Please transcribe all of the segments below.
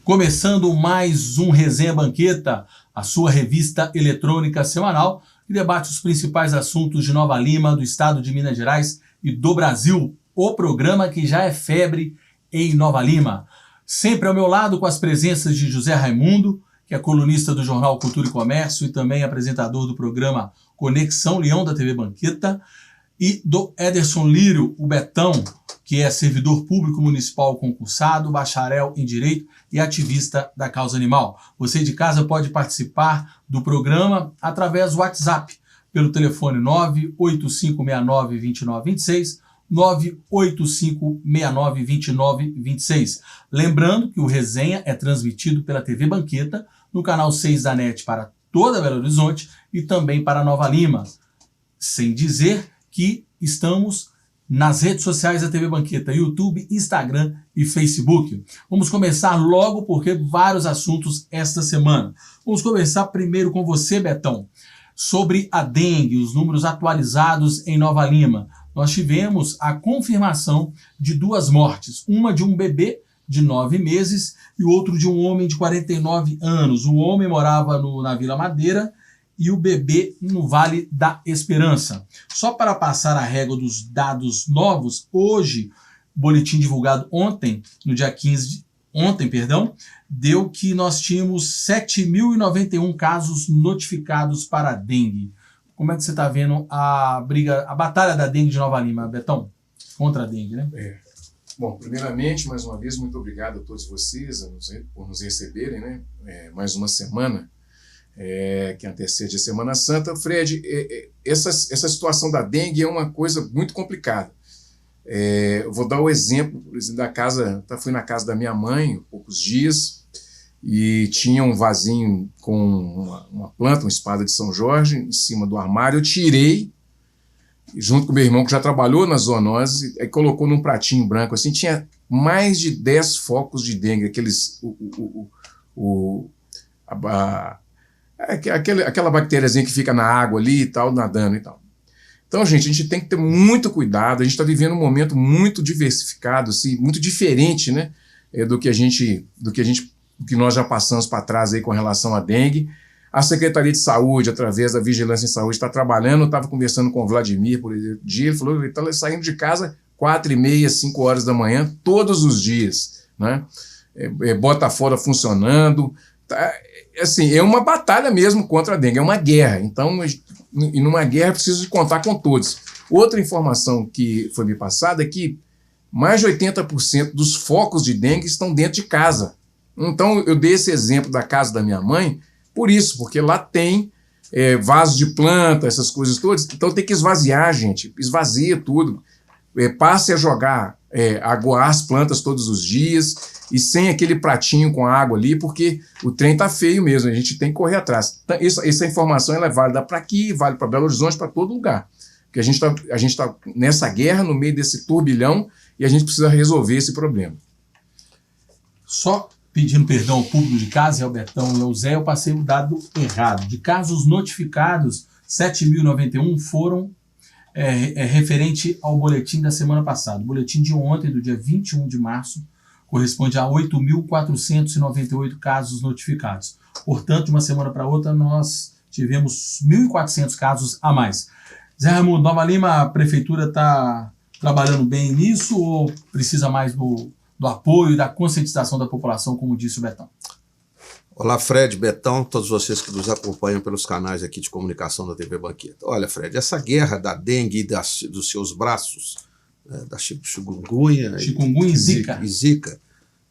Começando mais um Resenha Banqueta, a sua revista eletrônica semanal que debate os principais assuntos de Nova Lima, do estado de Minas Gerais e do Brasil. O programa que já é febre em Nova Lima. Sempre ao meu lado com as presenças de José Raimundo, que é colunista do jornal Cultura e Comércio e também apresentador do programa Conexão Leão da TV Banqueta, e do Ederson Lírio, o Betão, que é servidor público municipal concursado, bacharel em Direito e ativista da causa animal. Você de casa pode participar do programa através do WhatsApp, pelo telefone 985692926, 985692926. Lembrando que o Resenha é transmitido pela TV Banqueta, no canal 6 da NET para toda Belo Horizonte e também para Nova Lima. Sem dizer que estamos nas redes sociais da TV Banqueta, YouTube, Instagram e Facebook. Vamos começar logo porque vários assuntos esta semana. Vamos começar primeiro com você, Betão, sobre a dengue, os números atualizados em Nova Lima. Nós tivemos a confirmação de 2 mortes, uma de um bebê de 9 meses e o outro de um homem de 49 anos. O homem morava na Vila Madeira e o bebê no Vale da Esperança. Só para passar a régua dos dados novos, hoje, boletim divulgado ontem, no dia 15, deu que nós tínhamos 7.091 casos notificados para a dengue. Como é que você está vendo a batalha da dengue de Nova Lima, Betão? Contra a dengue, né? Bom, primeiramente, mais uma vez, muito obrigado a todos vocês por nos receberem, né? Mais uma semana que antecede a Semana Santa. Fred, essa situação da dengue é uma coisa muito complicada. Eu vou dar o exemplo, por exemplo, da casa. Fui na casa da minha mãe há poucos dias e tinha um vasinho com uma planta, uma espada de São Jorge, em cima do armário. Eu tirei, junto com meu irmão, que já trabalhou na zoonose, e colocou num pratinho branco. Assim, tinha mais de 10 focos de dengue, aqueles... aquela bactériazinha que fica na água ali e tal, nadando e tal. Então, gente, a gente tem que ter muito cuidado. A gente está vivendo um momento muito diversificado, assim, muito diferente, né, do que nós já passamos para trás aí com relação à dengue. A Secretaria de Saúde, através da Vigilância em Saúde, está trabalhando. Eu estava conversando com o Vladimir por dia, ele falou que ele está saindo de casa 4h30, 5 horas da manhã, todos os dias, né? Bota-fora funcionando. Assim, é uma batalha mesmo contra a dengue, é uma guerra. Então, e numa guerra preciso de contar com todos. Outra informação que foi me passada é que mais de 80% dos focos de dengue estão dentro de casa. Então, eu dei esse exemplo da casa da minha mãe por isso, porque lá tem vaso de planta, essas coisas todas. Então, tem que esvaziar, gente. Esvazia tudo. Passe a aguar as plantas todos os dias e sem aquele pratinho com água ali, porque o trem tá feio mesmo, a gente tem que correr atrás. Então, essa informação ela é válida para aqui, vale para Belo Horizonte, para todo lugar. Porque a gente tá nessa guerra, no meio desse turbilhão, e a gente precisa resolver esse problema. Só pedindo perdão ao público de casa, ao Betão e ao Zé, eu passei o dado errado. De casos notificados, 7.091 foram referente ao boletim da semana passada. O boletim de ontem, do dia 21 de março, corresponde a 8.498 casos notificados. Portanto, de uma semana para outra, nós tivemos 1.400 casos a mais. Zé Raimundo, Nova Lima, a prefeitura está trabalhando bem nisso ou precisa mais do apoio e da conscientização da população, como disse o Betão? Olá, Fred, Betão, todos vocês que nos acompanham pelos canais aqui de comunicação da TV Banqueta. Olha, Fred, essa guerra da dengue e dos seus braços, da chikungunya e Zika,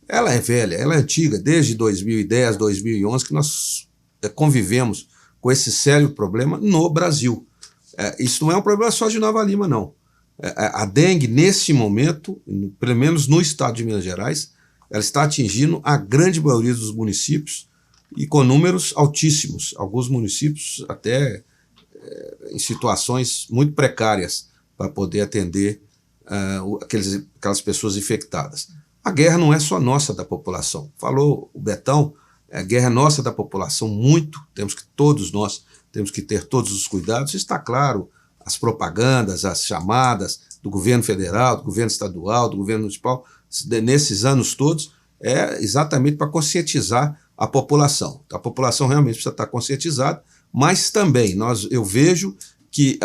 ela é velha, ela é antiga, desde 2010, 2011, que nós convivemos com esse sério problema no Brasil. Isso não é um problema só de Nova Lima, não. A dengue, nesse momento, pelo menos no estado de Minas Gerais, ela está atingindo a grande maioria dos municípios e com números altíssimos, alguns municípios até em situações muito precárias para poder atender aquelas pessoas infectadas. A guerra não é só nossa da população. Falou o Betão, a guerra é nossa da população, muito, todos nós temos que ter todos os cuidados. Está claro, as propagandas, as chamadas do governo federal, do governo estadual, do governo municipal, nesses anos todos, é exatamente para conscientizar a população. A população realmente precisa estar conscientizada, mas também eu vejo que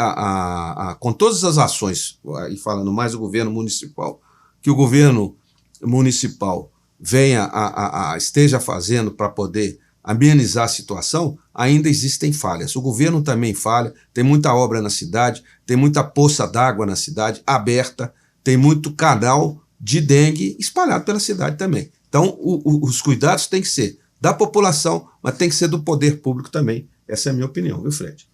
com todas as ações, e falando mais do governo municipal, que o governo municipal esteja fazendo para poder amenizar a situação, ainda existem falhas. O governo também falha, tem muita obra na cidade, tem muita poça d'água na cidade aberta, tem muito canal de dengue espalhado pela cidade também. Então, os cuidados têm que ser da população, mas tem que ser do poder público também. Essa é a minha opinião, viu, Fred?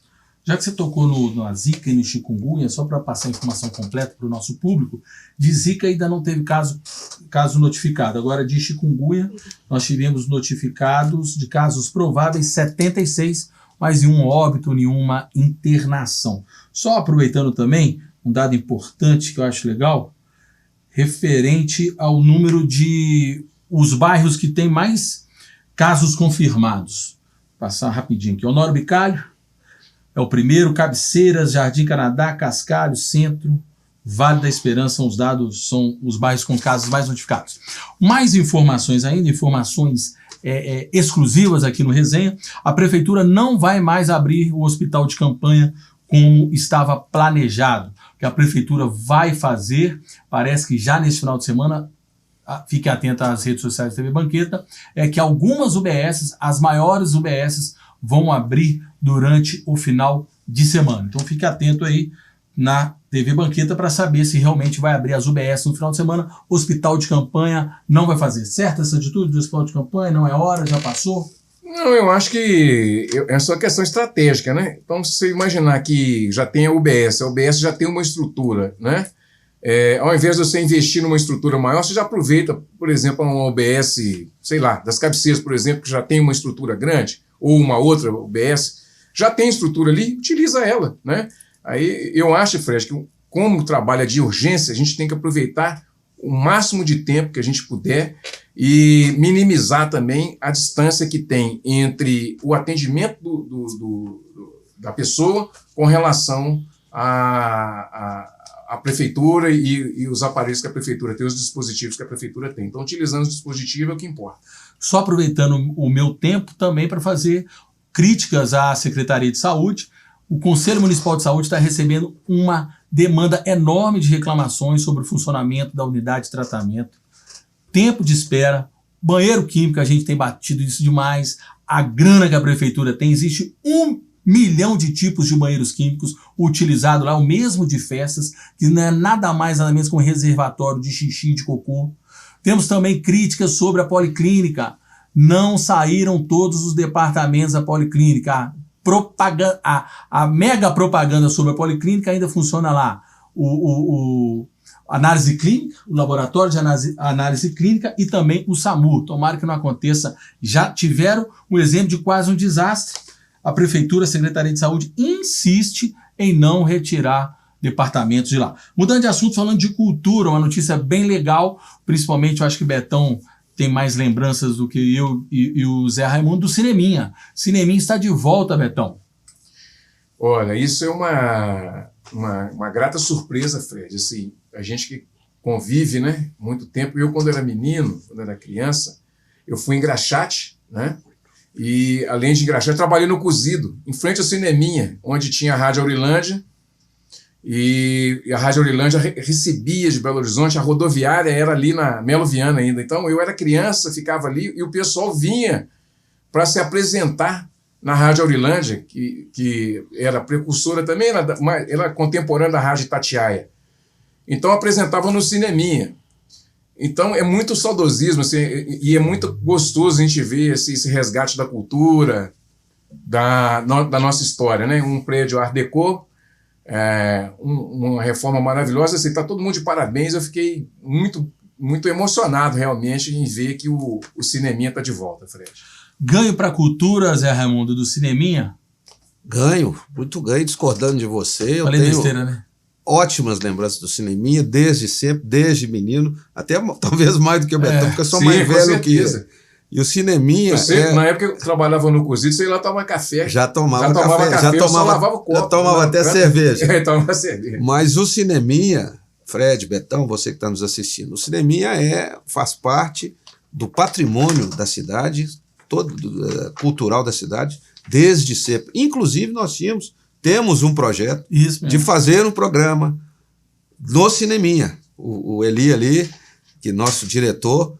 Já que você tocou na Zika e no chikungunya, só para passar a informação completa para o nosso público, de Zika ainda não teve caso notificado. Agora, de chikungunya, nós tivemos notificados de casos prováveis 76, mas nenhum óbito, nenhuma internação. Só aproveitando também, um dado importante que eu acho legal, referente ao número de os bairros que têm mais casos confirmados. Vou passar rapidinho aqui. Honório Bicalho é o primeiro, Cabeceiras, Jardim Canadá, Cascalho, Centro, Vale da Esperança são os bairros com casos mais notificados. Mais informações ainda, informações exclusivas aqui no Resenha. A Prefeitura não vai mais abrir o hospital de campanha como estava planejado. O que a Prefeitura vai fazer, parece que já nesse final de semana, fique atento às redes sociais da TV Banqueta, é que algumas UBSs, as maiores UBSs, vão abrir durante o final de semana. Então fique atento aí na TV Banqueta para saber se realmente vai abrir as UBS no final de semana. Hospital de campanha não vai fazer. Certo essa atitude do hospital de campanha? Não é hora? Já passou? Não, eu acho que é só questão estratégica, né? Então, se você imaginar que já tem a UBS já tem uma estrutura, né? Ao invés de você investir numa estrutura maior, você já aproveita, por exemplo, uma UBS, sei lá, das Cabeceiras, por exemplo, que já tem uma estrutura grande, ou uma outra UBS, já tem estrutura ali, utiliza ela, né? Aí eu acho, Fred, que como trabalha de urgência, a gente tem que aproveitar o máximo de tempo que a gente puder e minimizar também a distância que tem entre o atendimento da pessoa com relação à prefeitura e os aparelhos que a prefeitura tem, os dispositivos que a prefeitura tem. Então, utilizando os dispositivos é o que importa. Só aproveitando o meu tempo também para fazer críticas à Secretaria de Saúde, o Conselho Municipal de Saúde está recebendo uma demanda enorme de reclamações sobre o funcionamento da unidade de tratamento, tempo de espera, banheiro químico, a gente tem batido isso demais, a grana que a prefeitura tem, existe 1 milhão de tipos de banheiros químicos utilizados lá, o mesmo de festas, que não é nada mais nada menos que um reservatório de xixi e de cocô. Temos também críticas sobre a policlínica, não saíram todos os departamentos da policlínica, a mega propaganda sobre a policlínica ainda funciona lá. Análise clínica, o laboratório de análise clínica e também o SAMU. Tomara que não aconteça. Já tiveram um exemplo de quase um desastre. A Prefeitura, a Secretaria de Saúde insiste em não retirar departamentos de lá. Mudando de assunto, falando de cultura, uma notícia bem legal, principalmente eu acho que Betão tem mais lembranças do que eu e o Zé Raimundo, do Cineminha. Cineminha está de volta, Betão. Olha, isso é uma grata surpresa, Fred. Assim, a gente que convive, né, muito tempo. Eu, quando era menino, quando era criança, eu fui em Graxate, né? E, além de Graxate, trabalhei no Cozido, em frente ao Cineminha, onde tinha a Rádio Aurilândia. E a Rádio Aurilândia recebia de Belo Horizonte, a rodoviária era ali na Melo Viana ainda. Então eu era criança, ficava ali e o pessoal vinha para se apresentar na Rádio Aurilândia, que era precursora também, era contemporânea da Rádio Itatiaia. Então apresentava no Cineminha. Então é muito saudosismo, assim, e é muito gostoso a gente ver esse resgate da cultura, da nossa história, né? Um prédio Art Deco, uma reforma maravilhosa, assim, tá todo mundo de parabéns. Eu fiquei muito, muito emocionado realmente em ver que o Cineminha está de volta, Fred. Ganho para a cultura, Zé Raimundo, do cineminha? Ganho, muito ganho, discordando de você. Eu Falei tenho besteira, né? ótimas lembranças do cineminha, desde sempre, desde menino, até talvez mais do que o Betão, porque eu sou mais velho que ele. E o cineminha... Na época eu trabalhava no cozido, você ia lá tomar café. Já tomava café, já lavava o copo. Já tomava até cerveja. Tomava cerveja. Mas o cineminha, Fred, Betão, você que está nos assistindo, o cineminha faz parte do patrimônio da cidade, todo cultural da cidade, desde sempre. Inclusive, nós temos um projeto de fazer um programa no cineminha. O Eli ali, que nosso diretor,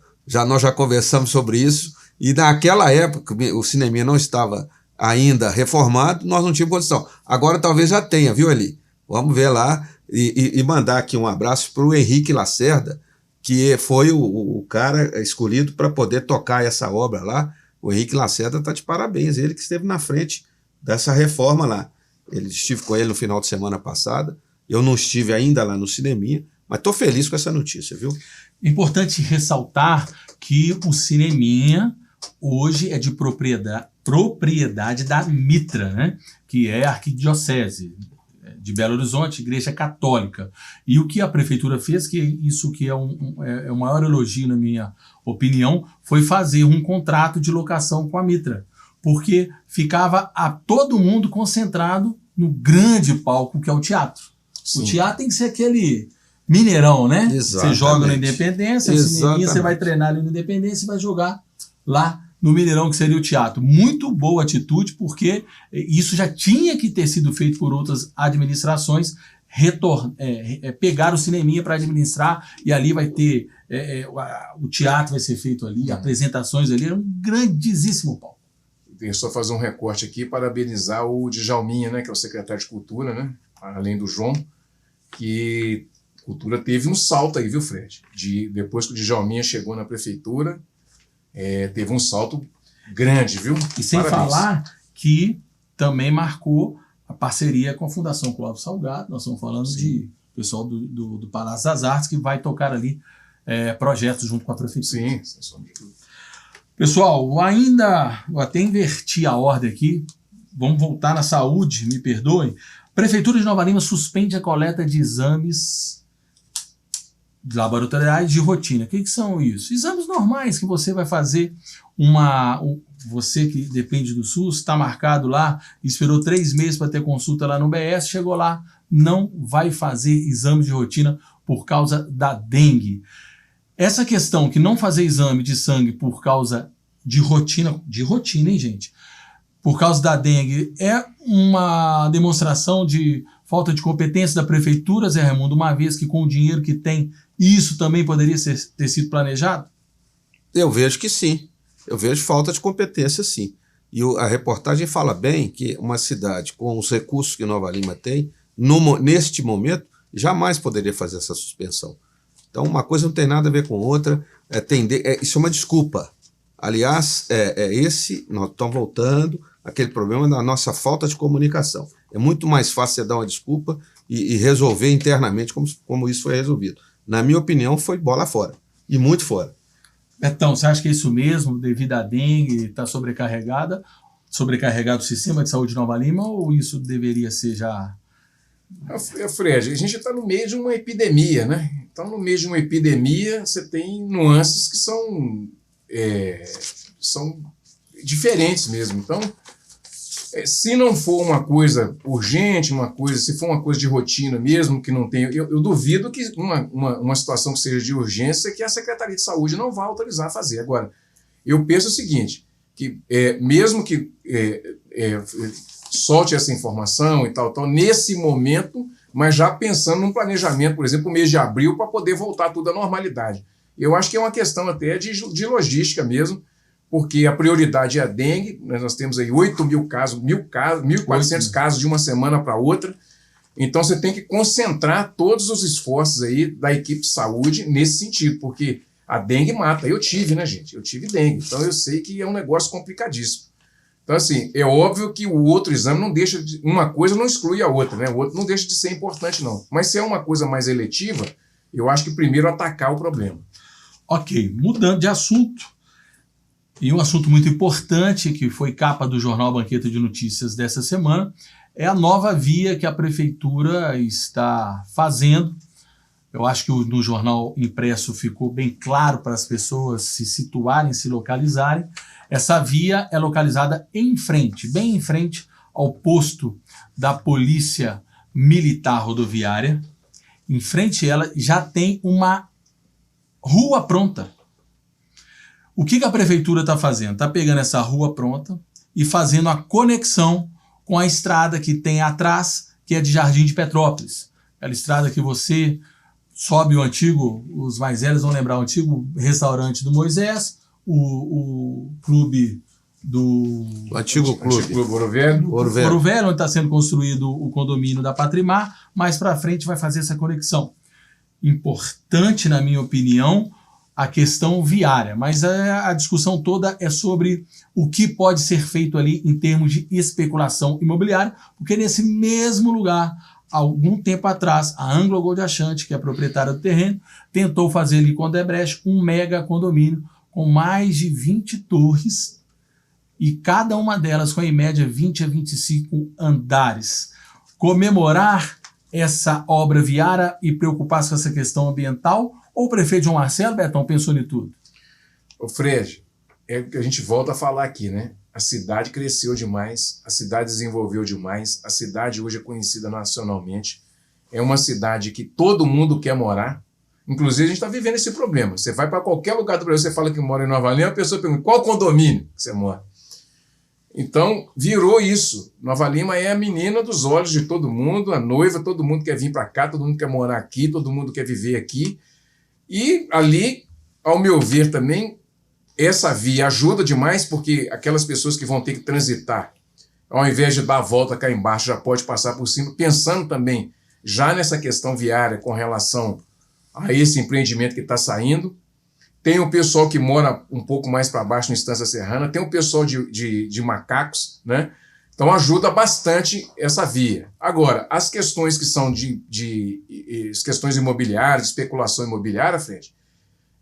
nós já conversamos sobre isso, e naquela época o cineminha não estava ainda reformado, nós não tínhamos condição. Agora talvez já tenha, viu, Eli? Vamos ver lá e mandar aqui um abraço para o Henrique Lacerda, que foi o cara escolhido para poder tocar essa obra lá. O Henrique Lacerda está de parabéns, ele que esteve na frente dessa reforma lá. Estive com ele no final de semana passada, eu não estive ainda lá no cineminha, mas estou feliz com essa notícia, viu? Importante ressaltar que o cineminha hoje é de propriedade da Mitra, né? Que é a Arquidiocese de Belo Horizonte, Igreja Católica. E o que a prefeitura fez, que isso que é o maior elogio na minha opinião, foi fazer um contrato de locação com a Mitra, porque ficava todo mundo concentrado no grande palco que é o teatro. Sim. O teatro tem que ser aquele Mineirão, né? Exatamente. Você joga no Independência, no cineminha, você vai treinar ali no Independência e vai jogar lá no Mineirão, que seria o teatro. Muito boa atitude, porque isso já tinha que ter sido feito por outras administrações, pegar o cineminha para administrar, e ali vai ter, o teatro vai ser feito ali, apresentações ali, era um grandíssimo palco. Tem só fazer um recorte aqui, parabenizar o Djalminha, né, que é o secretário de Cultura, né, além do João, que Cultura teve um salto aí, viu, Fred? Depois que o Djalminha chegou na prefeitura, teve um salto grande, viu? E sem falar que também marcou a parceria com a Fundação Clóvis Salgado. Nós estamos falando de pessoal do Palácio das Artes, que vai tocar ali projetos junto com a prefeitura. Sim, sem sombra de dúvida. Pessoal, eu até inverti a ordem aqui. Vamos voltar na saúde, me perdoem. Prefeitura de Nova Lima suspende a coleta de exames laboratoriais de rotina. O que são isso? Exames normais que você vai fazer. Você que depende do SUS, está marcado lá, esperou 3 meses para ter consulta lá no BS, chegou lá, não vai fazer exame de rotina por causa da dengue. Essa questão que não fazer exame de sangue por causa de rotina, hein, gente? Por causa da dengue, é uma demonstração de falta de competência da prefeitura, Zé Raimundo, uma vez que com o dinheiro que tem, isso também poderia ter sido planejado? Eu vejo que sim. Eu vejo falta de competência, sim. E a reportagem fala bem que uma cidade com os recursos que Nova Lima tem, neste momento, jamais poderia fazer essa suspensão. Então, uma coisa não tem nada a ver com outra. Isso é uma desculpa. Aliás, nós estamos voltando àquele problema da nossa falta de comunicação. É muito mais fácil você dar uma desculpa e resolver internamente como isso foi resolvido. Na minha opinião, foi bola fora. E muito fora. Betão, você acha que é isso mesmo, devido à dengue, está sobrecarregado o sistema de saúde de Nova Lima, ou isso deveria ser já... Fred, a gente está no meio de uma epidemia, né? Então, no meio de uma epidemia, você tem nuances que são diferentes mesmo. Então, se não for uma coisa urgente, se for uma coisa de rotina mesmo, que não tem... Eu duvido que uma situação que seja de urgência, que a Secretaria de Saúde não vai autorizar a fazer. Agora, eu penso o seguinte, que mesmo que solte essa informação e tal, nesse momento, mas já pensando num planejamento, por exemplo, o mês de abril, para poder voltar tudo à normalidade. Eu acho que é uma questão até de logística mesmo, porque a prioridade é a dengue, nós temos aí 8.000 casos, 1.400 casos de uma semana para outra, então você tem que concentrar todos os esforços aí da equipe de saúde nesse sentido, porque a dengue mata. Eu tive, né, gente? Eu tive dengue, então eu sei que é um negócio complicadíssimo. Então, assim, é óbvio que o outro exame não deixa de... Uma coisa não exclui a outra, né? O outro não deixa de ser importante, não. Mas se é uma coisa mais eletiva, eu acho que primeiro atacar o problema. Ok, mudando de assunto, E um assunto muito importante, que foi capa do jornal Banqueta de Notícias dessa semana, é a nova via que a prefeitura está fazendo. Eu acho que no jornal impresso ficou bem claro para as pessoas se situarem, se localizarem. Essa via é localizada em frente, bem em frente ao posto da Polícia Militar Rodoviária. Em frente a ela já tem uma rua pronta. O que a prefeitura está fazendo? Está pegando essa rua pronta e fazendo a conexão com a estrada que tem atrás, que é de Jardim de Petrópolis. Aquela estrada que você sobe o antigo, os mais velhos vão lembrar, o antigo restaurante do Moisés, o clube do... O antigo clube. Ouro Velho. Ouro Velho, onde está sendo construído o condomínio da Patrimar. Mais para frente vai fazer essa conexão. Importante, na minha opinião, a questão viária, mas a discussão toda é sobre o que pode ser feito ali em termos de especulação imobiliária, porque nesse mesmo lugar, algum tempo atrás, a Anglo Gold Ashanti, que é a proprietária do terreno, tentou fazer ali com a Odebrecht um mega condomínio com mais de 20 torres e cada uma delas com em média 20 a 25 andares. Comemorar essa obra viária e preocupar-se com essa questão ambiental, ou o prefeito João Marcelo, Betão, pensou em tudo? Ô Fred, é o que a gente volta a falar aqui, né? A cidade cresceu demais, a cidade desenvolveu demais, a cidade hoje é conhecida nacionalmente, é uma cidade que todo mundo quer morar, inclusive a gente está vivendo esse problema. Você vai para qualquer lugar do Brasil, você fala que mora em Nova Lima, a pessoa pergunta, qual condomínio que você mora? Então, virou isso. Nova Lima é a menina dos olhos de todo mundo, a noiva, todo mundo quer vir para cá, todo mundo quer morar aqui, todo mundo quer viver aqui. E ali, ao meu ver também, essa via ajuda demais, porque aquelas pessoas que vão ter que transitar, ao invés de dar a volta cá embaixo, já pode passar por cima, pensando também já nessa questão viária com relação a esse empreendimento que está saindo. Tem o pessoal que mora um pouco mais para baixo, no Estância Serrana, tem o pessoal de Macacos, né? Então ajuda bastante essa via. Agora, as questões que são as questões imobiliárias, especulação imobiliária, Fred,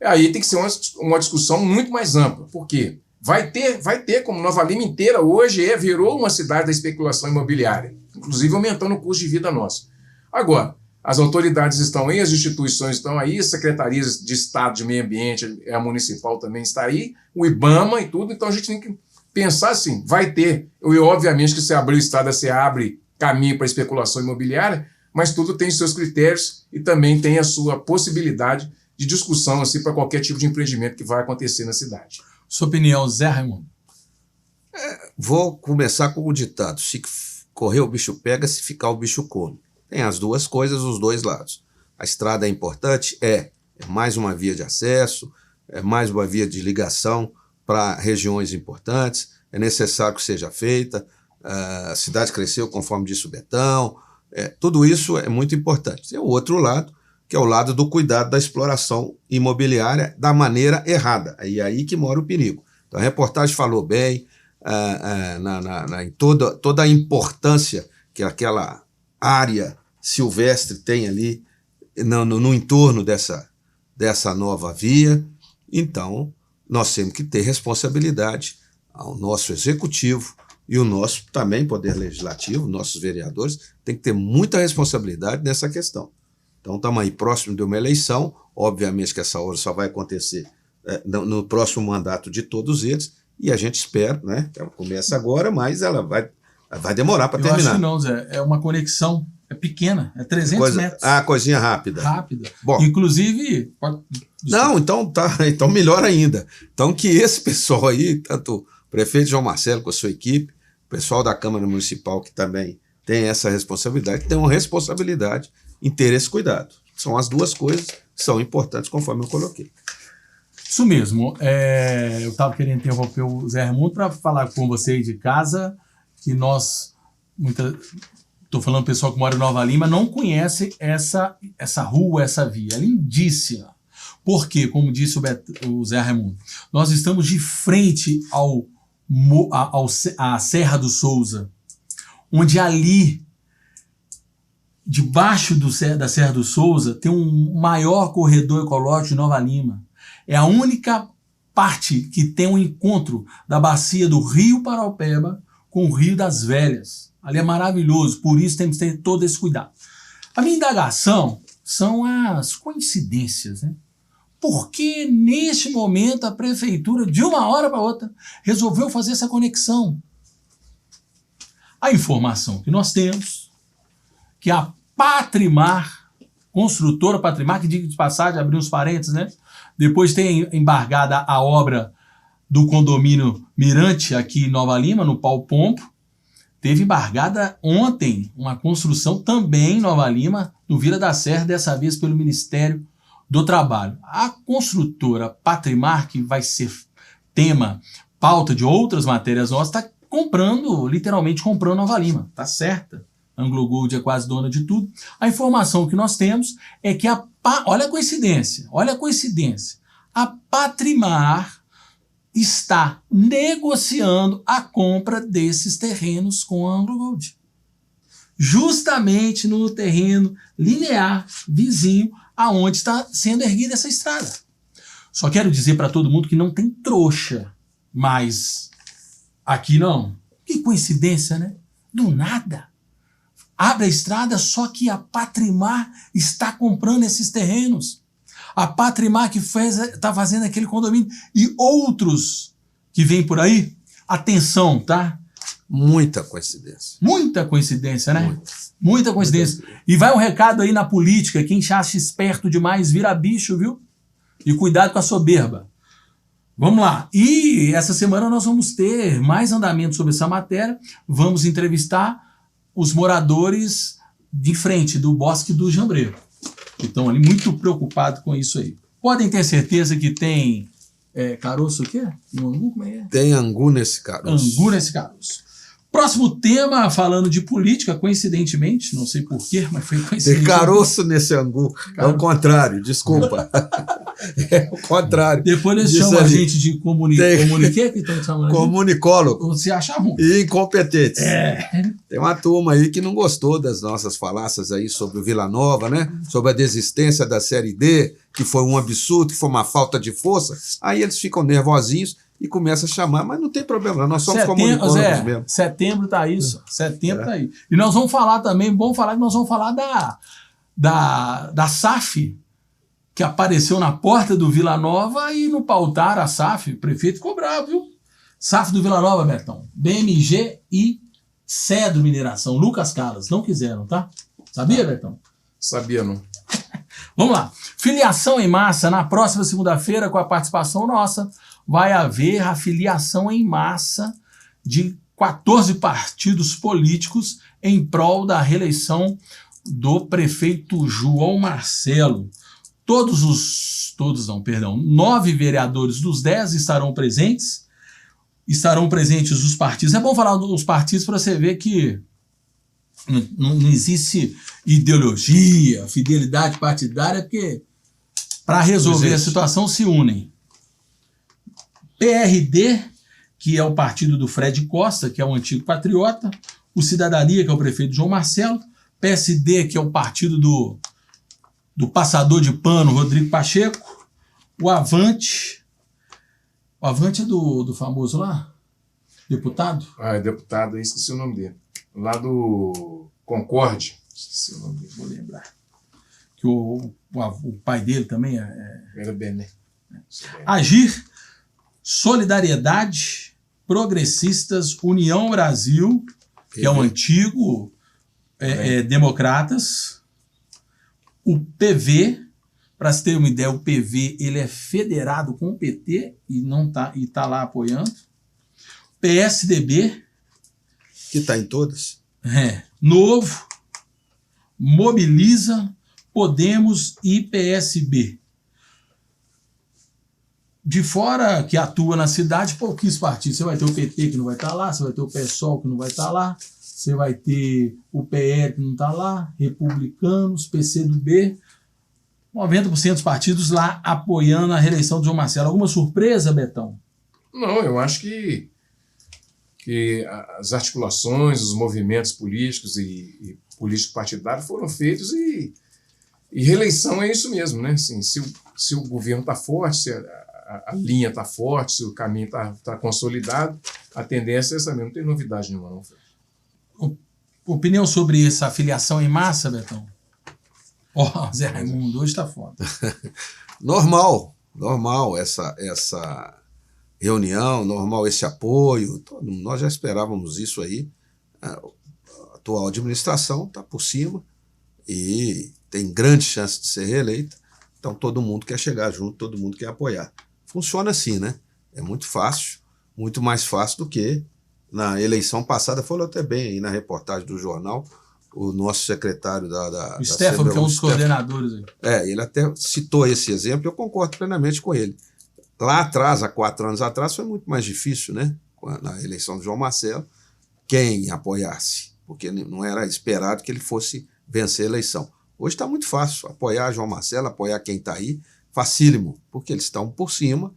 aí tem que ser uma discussão muito mais ampla. Por quê? Vai ter, como Nova Lima inteira hoje virou uma cidade da especulação imobiliária, inclusive aumentando o custo de vida nosso. Agora, as autoridades estão aí, as instituições estão aí, as secretarias de Estado de Meio Ambiente, a municipal também está aí, o IBAMA e tudo, então a gente tem que pensar assim, vai ter, e obviamente que se abrir o Estado, você abre caminho para especulação imobiliária, mas tudo tem seus critérios e também tem a sua possibilidade de discussão assim, para qualquer tipo de empreendimento que vai acontecer na cidade. Sua opinião, Zé Raimundo? Vou começar com o ditado, se correr o bicho pega, se ficar o bicho come. Tem as duas coisas, os dois lados. A estrada é importante? É mais uma via de acesso, é mais uma via de ligação para regiões importantes, é necessário que seja feita, a cidade cresceu, conforme disse o Betão, tudo isso é muito importante. Tem o outro lado, que é o lado do cuidado da exploração imobiliária da maneira errada, e aí que mora o perigo. Então a reportagem falou bem, em toda a importância que aquela área silvestre tem ali no entorno dessa nova via. Então, nós temos que ter responsabilidade ao nosso executivo e o nosso também poder legislativo, nossos vereadores, tem que ter muita responsabilidade nessa questão. Então, estamos aí próximo de uma eleição, obviamente que essa hora só vai acontecer no próximo mandato de todos eles, e a gente espera, né? Ela começa agora, mas ela vai demorar para terminar. Eu acho que não, Zé. É uma conexão pequena, 300 metros. Coisinha rápida. Bom, inclusive... Não, então melhor ainda. Então que esse pessoal aí, tanto o prefeito João Marcelo com a sua equipe, o pessoal da Câmara Municipal que também tem essa responsabilidade, tem uma responsabilidade em ter esse cuidado. São as duas coisas que são importantes, conforme eu coloquei. Isso mesmo. Eu estava querendo interromper o Zé Raimundo para falar com vocês de casa que nós... Estou falando pessoal que mora em Nova Lima, não conhece essa rua, essa via. É lindíssima. Porque, como disse o Zé Raimundo, nós estamos de frente à Serra do Souza, onde ali, debaixo da Serra do Souza, tem um maior corredor ecológico de Nova Lima. É a única parte que tem um encontro da bacia do Rio Paraupeba com o Rio das Velhas. Ali é maravilhoso, por isso temos que ter todo esse cuidado. A minha indagação são as coincidências, né? Por que, neste momento, a prefeitura, de uma hora para outra, resolveu fazer essa conexão? A informação que nós temos, que a Patrimar, construtora Patrimar, que diga de passagem, abrir uns parênteses, né? Depois tem embargada a obra do condomínio Mirante, aqui em Nova Lima, no Pau Pompo. Teve embargada ontem uma construção também em Nova Lima, no Vila da Serra, dessa vez pelo Ministério do Trabalho. A construtora Patrimar, que vai ser tema, pauta de outras matérias nossas, está comprando, literalmente comprando Nova Lima. Tá certa. Anglo Gold é quase dona de tudo. A informação que nós temos é que olha a coincidência, a Patrimar está negociando a compra desses terrenos com a Anglo Gold. Justamente no terreno linear, vizinho, aonde está sendo erguida essa estrada. Só quero dizer para todo mundo que não tem trouxa, mas aqui não. Que coincidência, né? Do nada. Abre a estrada, só que a Patrimar está comprando esses terrenos. A Patrimar que está fazendo aquele condomínio e outros que vêm por aí. Atenção, tá? Muita coincidência. Muita coincidência, né? Muita coincidência. E vai um recado aí na política, quem acha esperto demais vira bicho, viu? E cuidado com a soberba. Vamos lá. E essa semana nós vamos ter mais andamento sobre essa matéria. Vamos entrevistar os moradores de frente do Bosque do Jambrê, que estão ali muito preocupados com isso aí. Podem ter certeza que tem caroço o quê? Angu, como é? Tem angu nesse caroço. Angu nesse caroço. Próximo tema, falando de política, coincidentemente, não sei porquê, mas foi coincidente. Tem caroço nesse angu. É o contrário, desculpa. É o contrário. Depois eles chamam a gente de comuniquê, que estão chamando de comunicólogo. Você acha ruim. E incompetentes. Tem uma turma aí que não gostou das nossas falácias aí sobre o Vila Nova, né? Sobre a desistência da Série D, que foi um absurdo, que foi uma falta de força. Aí eles ficam nervosinhos e começa a chamar, mas não tem problema, nós somos comunicólogos mesmo. Setembro tá isso, setembro tá aí. E nós vamos falar também, bom falar que nós vamos falar da SAF, que apareceu na porta do Vila Nova e no pautar a SAF, o prefeito ficou bravo, viu? SAF do Vila Nova, Betão, BMG e Cedro Mineração, Lucas Carlos, não quiseram, tá? Sabia, Betão? Sabia, não. Vamos lá. Filiação em massa, na próxima segunda-feira, com a participação nossa, vai haver a filiação em massa de 14 partidos políticos em prol da reeleição do prefeito João Marcelo. 9 vereadores dos 10 estarão presentes. Estarão presentes os partidos. É bom falar dos partidos para você ver que não existe ideologia, fidelidade partidária, porque para resolver a situação se unem. PRD, que é o partido do Fred Costa, que é o antigo patriota, o Cidadania, que é o prefeito João Marcelo, PSD, que é o partido do passador de pano Rodrigo Pacheco, o Avante é do famoso lá, deputado? É deputado, esqueci o nome dele. Lá do Concorde, esqueci o nome dele, vou lembrar. Que o pai dele também era Bené. Agir, Solidariedade, Progressistas, União Brasil, que é o antigo Democratas, o PV, para se ter uma ideia, o PV ele é federado com o PT e tá lá apoiando, PSDB, que está em todas, Novo, Mobiliza, Podemos e PSB. De fora que atua na cidade, pouquíssimos partidos. Você vai ter o PT que não vai estar lá, você vai ter o PSOL que não vai estar lá, você vai ter o PL que não está lá, Republicanos, PCdoB, 90% dos partidos lá apoiando a reeleição de João Marcelo. Alguma surpresa, Betão? Não, eu acho que as articulações, os movimentos políticos e político-partidários foram feitos e reeleição é isso mesmo, né? Assim, se o governo está forte, se a linha está forte, se o caminho está consolidado, a tendência é essa mesmo, não tem novidade nenhuma não. Opinião sobre essa filiação em massa, Betão? Zé Raimundo, hoje está foda. Normal essa reunião, normal esse apoio. Nós já esperávamos isso aí. A atual administração está por cima e tem grande chance de ser reeleita. Então todo mundo quer chegar junto, todo mundo quer apoiar. Funciona assim, né? É muito fácil, muito mais fácil do que na eleição passada. Falou até bem aí na reportagem do jornal, o nosso secretário o Stefano, que é um dos coordenadores. Ele até citou esse exemplo e eu concordo plenamente com ele. Lá atrás, há 4 anos atrás, foi muito mais difícil, né? Na eleição do João Marcelo, quem apoiasse, porque não era esperado que ele fosse vencer a eleição. Hoje está muito fácil apoiar João Marcelo, apoiar quem está aí, facílimo, porque eles estão por cima.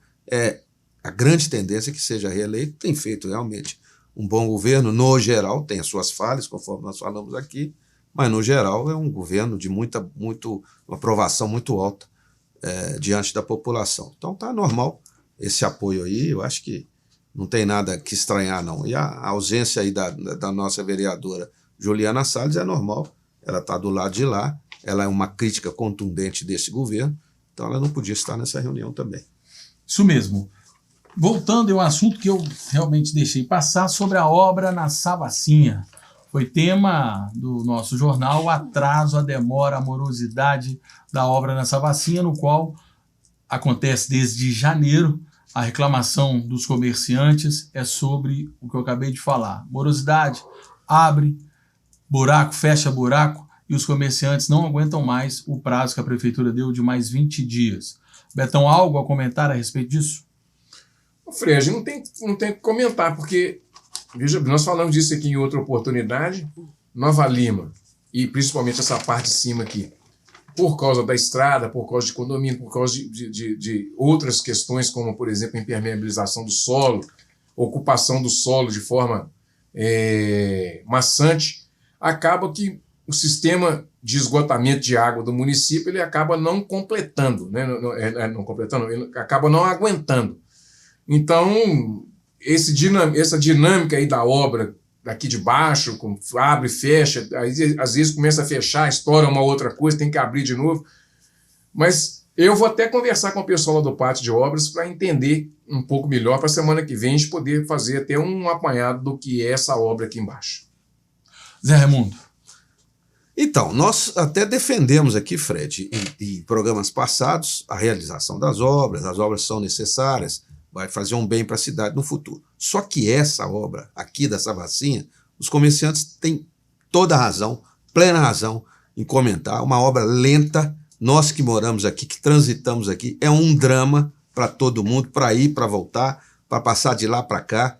A grande tendência é que seja reeleito, tem feito realmente um bom governo, no geral, tem as suas falhas, conforme nós falamos aqui, mas no geral é um governo de uma aprovação muito alta diante da população. Então está normal esse apoio aí, eu acho que não tem nada que estranhar não. E a ausência aí da nossa vereadora Juliana Salles é normal, ela está do lado de lá, ela é uma crítica contundente desse governo, então ela não podia estar nessa reunião também. Isso mesmo. Voltando a um assunto que eu realmente deixei passar, sobre a obra na Savassinha. Foi tema do nosso jornal, o atraso, a demora, a morosidade da obra na Savassinha, no qual acontece desde janeiro. A reclamação dos comerciantes é sobre o que eu acabei de falar. Morosidade, abre buraco, fecha buraco, e os comerciantes não aguentam mais o prazo que a prefeitura deu de mais 20 dias. Betão, algo a comentar a respeito disso? Frege, não tem que comentar, porque, veja, nós falamos disso aqui em outra oportunidade, Nova Lima, e principalmente essa parte de cima aqui, por causa da estrada, por causa de condomínio, por causa de outras questões, como, por exemplo, impermeabilização do solo, ocupação do solo de forma maçante, acaba que o sistema de esgotamento de água do município ele acaba não completando, né? Ele acaba não aguentando. Então, essa dinâmica aí da obra daqui de baixo, abre e fecha, aí, às vezes começa a fechar, estoura uma outra coisa, tem que abrir de novo. Mas eu vou até conversar com o pessoal lá do pátio de obras para entender um pouco melhor, para a semana que vem a gente poder fazer até um apanhado do que é essa obra aqui embaixo. Zé Raimundo. Então, nós até defendemos aqui, Fred, em programas passados, a realização das obras, as obras são necessárias, vai fazer um bem para a cidade no futuro. Só que essa obra aqui da Savassinha, os comerciantes têm toda a razão, plena razão em comentar, uma obra lenta, nós que moramos aqui, que transitamos aqui, é um drama para todo mundo, para ir, para voltar, para passar de lá para cá.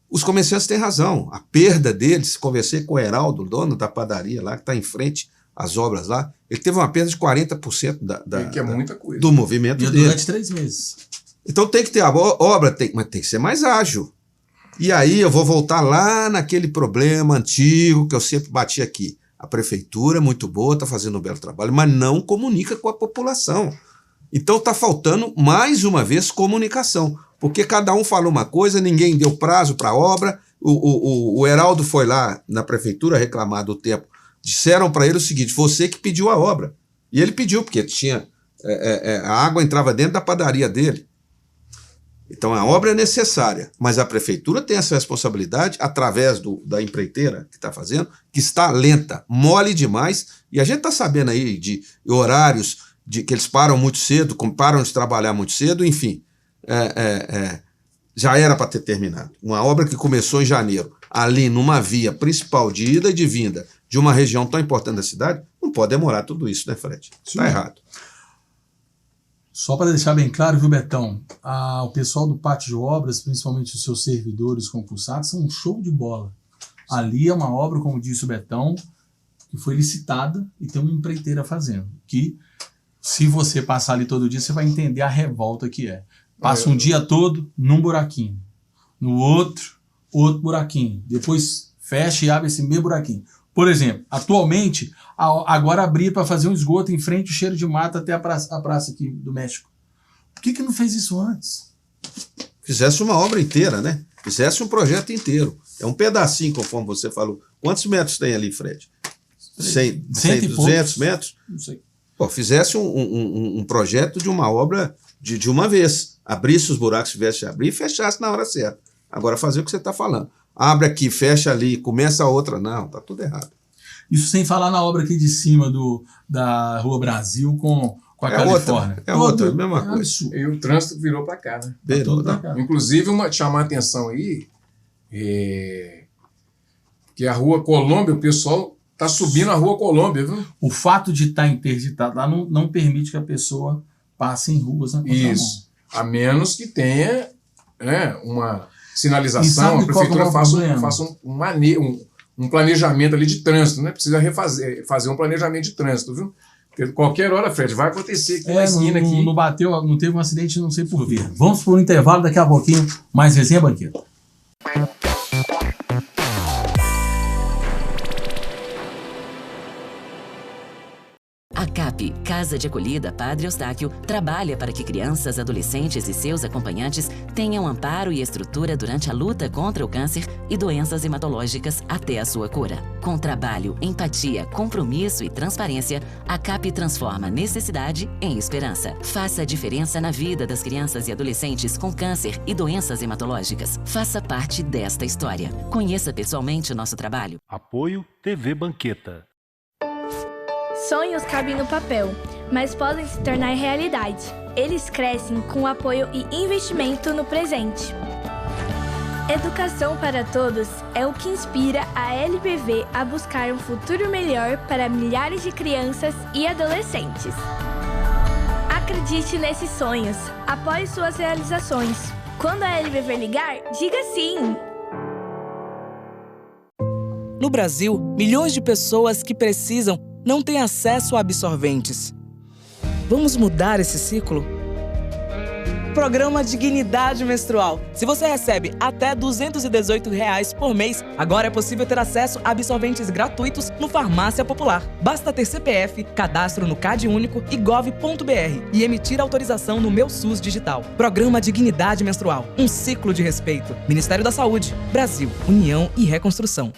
Os comerciantes têm razão, a perda deles, conversei com o Heraldo, dono da padaria lá, que está em frente às obras lá, ele teve uma perda de 40% que é muita coisa. Do movimento dele. Durante 3 meses. Então tem que ter a obra, mas tem que ser mais ágil. E aí eu vou voltar lá naquele problema antigo que eu sempre bati aqui. A prefeitura é muito boa, está fazendo um belo trabalho, mas não comunica com a população. Então está faltando, mais uma vez, comunicação. Porque cada um falou uma coisa, ninguém deu prazo para a obra. O Heraldo foi lá na prefeitura reclamar do tempo. Disseram para ele o seguinte, você que pediu a obra. E ele pediu, porque tinha a água entrava dentro da padaria dele. Então a obra é necessária, mas a prefeitura tem essa responsabilidade através da empreiteira que está fazendo, que está lenta, mole demais, e a gente está sabendo aí de horários que eles param muito cedo, param de trabalhar muito cedo, enfim, já era para ter terminado. Uma obra que começou em janeiro, ali numa via principal de ida e de vinda de uma região tão importante da cidade, não pode demorar tudo isso, né, Fred? Está errado. Só para deixar bem claro, viu, Betão? O pessoal do pátio de obras, principalmente os seus servidores concursados, são um show de bola. Ali é uma obra, como disse o Betão, que foi licitada e tem uma empreiteira fazendo. Que, se você passar ali todo dia, você vai entender a revolta que é. Passa um dia todo num buraquinho. No outro buraquinho. Depois fecha e abre esse meio buraquinho. Por exemplo, atualmente, agora abrir para fazer um esgoto em frente ao Cheiro de Mata até a praça aqui do México. Por que não fez isso antes? Fizesse uma obra inteira, né? Fizesse um projeto inteiro. É um pedacinho, conforme você falou. Quantos metros tem ali, Fred? 100, 200 metros? Não sei. Pô, fizesse um projeto de uma obra de uma vez. Abrisse os buracos que tivesse de abrir e fechasse na hora certa. Agora fazer o que você está falando. Abre aqui, fecha ali, começa a outra. Não, tá tudo errado. Isso sem falar na obra aqui de cima da Rua Brasil com a Califórnia. Outra, mesma coisa. Isso. E o trânsito virou para cá, né? Virou, pra né? cá. Inclusive, chamar a atenção aí, que a Rua Colômbia, o pessoal tá subindo a Rua Colômbia, viu? O fato de estar interditado lá não permite que a pessoa passe em ruas na contramão. Isso. A menos que tenha, né, uma E sinalização, sabe a prefeitura qual que é o problema? faça um planejamento ali de trânsito, né? Precisa fazer um planejamento de trânsito, viu? Porque qualquer hora, Fred, vai acontecer aqui na esquina aqui. Não teve um acidente, não sei por quê. Vamos por um intervalo, daqui a pouquinho, mais resenha banqueta. A CAP, Casa de Acolhida Padre Eustáquio, trabalha para que crianças, adolescentes e seus acompanhantes tenham amparo e estrutura durante a luta contra o câncer e doenças hematológicas até a sua cura. Com trabalho, empatia, compromisso e transparência, a CAP transforma necessidade em esperança. Faça a diferença na vida das crianças e adolescentes com câncer e doenças hematológicas. Faça parte desta história. Conheça pessoalmente o nosso trabalho. Apoio TV Banqueta. Sonhos cabem no papel, mas podem se tornar realidade. Eles crescem com apoio e investimento no presente. Educação para todos é o que inspira a LPV a buscar um futuro melhor para milhares de crianças e adolescentes. Acredite nesses sonhos, apoie suas realizações. Quando a LPV ligar, diga sim! No Brasil, milhões de pessoas que precisam não têm acesso a absorventes. Vamos mudar esse ciclo? Programa Dignidade Menstrual. Se você recebe até R$ 218 por mês, agora é possível ter acesso a absorventes gratuitos no Farmácia Popular. Basta ter CPF, cadastro no CAD Único e gov.br e emitir autorização no Meu SUS Digital. Programa Dignidade Menstrual. Um ciclo de respeito. Ministério da Saúde. Brasil. União e Reconstrução.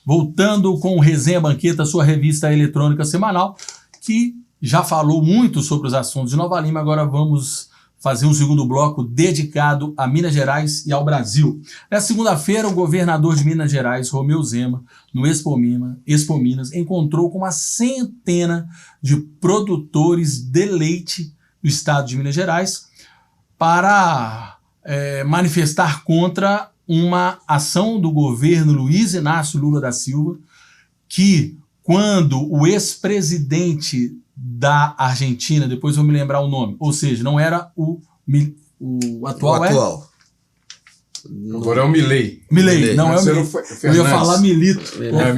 Voltando com o Resenha Banqueta, sua revista eletrônica semanal, que já falou muito sobre os assuntos de Nova Lima. Agora vamos fazer um segundo bloco dedicado a Minas Gerais e ao Brasil. Na segunda-feira, o governador de Minas Gerais, Romeu Zema, no Expo Minas, encontrou com uma centena de produtores de leite do estado de Minas Gerais para manifestar contra uma ação do governo Luiz Inácio Lula da Silva, que quando o ex-presidente da Argentina, depois vou me lembrar o nome, ou seja, não era o atual. Agora é o Milei. Milei, não é o Milei. Eu ia falar Milito,